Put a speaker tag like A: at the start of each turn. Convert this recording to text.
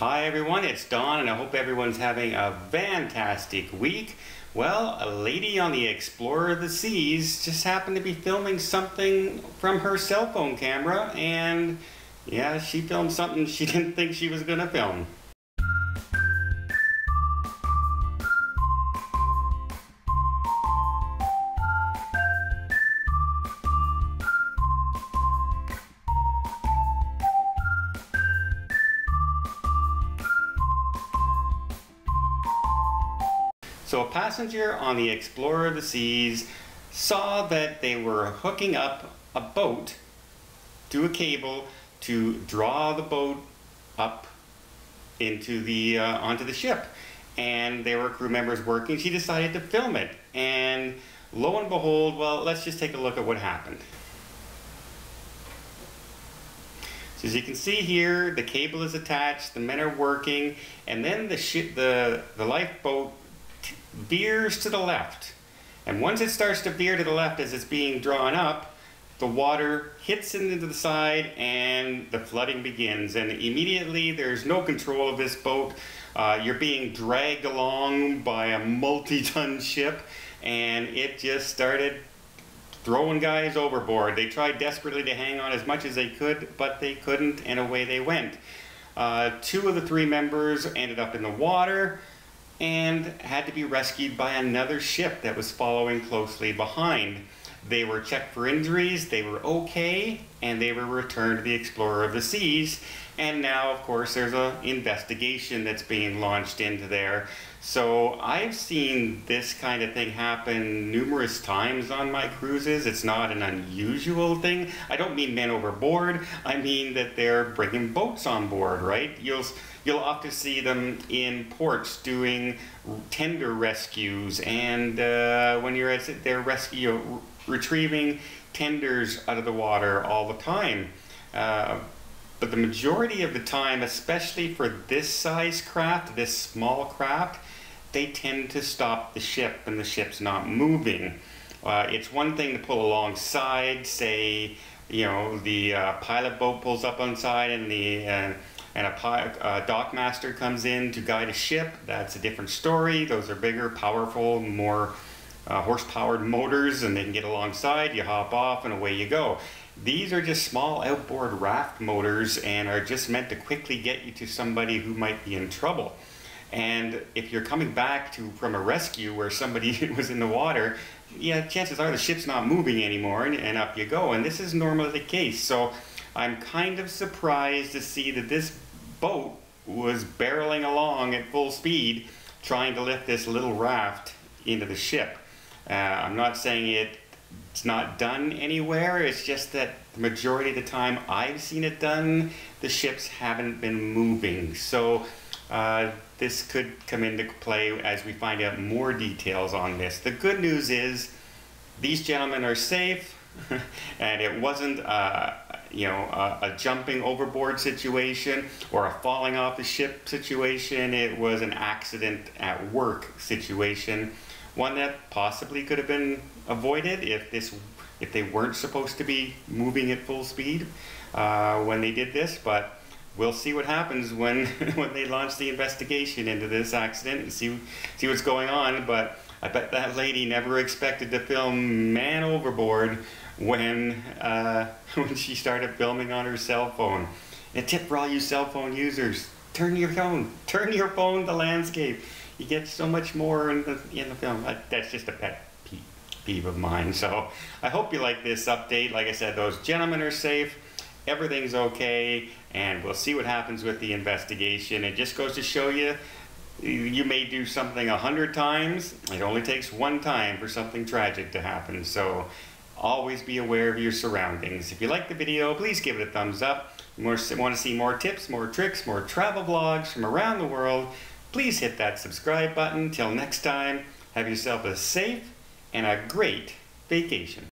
A: Hi everyone, it's Don and I hope everyone's having a fantastic week. Well, a lady on the Explorer of the Seas just happened to be filming something from her cell phone camera, and yeah, she filmed something she didn't think she was gonna film. So a passenger on the Explorer of the Seas saw that they were hooking up a boat to a cable to draw the boat up into the onto the ship, and there were crew members working. She decided to film it, and lo and behold, well, let's just take a look at what happened. So as you can see here, the cable is attached, the men are working, and then the lifeboat veers to the left, and once it starts to veer to the left as it's being drawn up, the water hits it into the side and the flooding begins, and immediately there's no control of this boat. You're being dragged along by a multi-ton ship, and it just started throwing guys overboard. They tried desperately to hang on as much as they could, but they couldn't, and away they went. Two of the three members ended up in the water and had to be rescued by another ship that was following closely behind. They were checked for injuries, they were okay, and they were returned to the Explorer of the Seas. And now, of course, there's an investigation that's being launched into there. So I've seen this kind of thing happen numerous times on my cruises. It's not an unusual thing. I don't mean men overboard. I mean that they're bringing boats on board, right? You'll often see them in ports doing tender rescues, and when you're at their rescue, retrieving tenders out of the water all the time. But the majority of the time, especially for this size craft, this small craft, they tend to stop the ship when the ship's not moving. It's one thing to pull alongside, say, you know, the pilot boat pulls up on side and a dock master comes in to guide a ship. That's a different story. Those are bigger, powerful, more horse-powered motors, and they can get alongside, you hop off, and away you go. These are just small outboard raft motors and are just meant to quickly get you to somebody who might be in trouble. And if you're coming back from a rescue where somebody was in the water, yeah, chances are the ship's not moving anymore, and up you go. And this is normally the case. So I'm kind of surprised to see that this boat was barreling along at full speed trying to lift this little raft into the ship. I'm not saying it's not done anywhere, it's just that the majority of the time I've seen it done, the ships haven't been moving. So this could come into play as we find out more details on this. The good news is these gentlemen are safe, and it wasn't a jumping overboard situation or a falling off the ship situation. It was an accident at work situation, one that possibly could have been avoided if they weren't supposed to be moving at full speed when they did this. But we'll see what happens when they launch the investigation into this accident and see what's going on. But I bet that lady never expected to film man overboard when she started filming on her cell phone. And a tip for all you cell phone users: turn your phone to landscape. You get so much more in the film. That's just a pet peeve of mine. So I hope you like this update. Like I said, those gentlemen are safe, everything's okay, and we'll see what happens with the investigation. It just goes to show you, you may do something 100 times. It only takes one time for something tragic to happen. So always be aware of your surroundings. If you like the video, please give it a thumbs up. If you want to see more tips, more tricks, more travel vlogs from around the world, please hit that subscribe button. Till next time, have yourself a safe and a great vacation.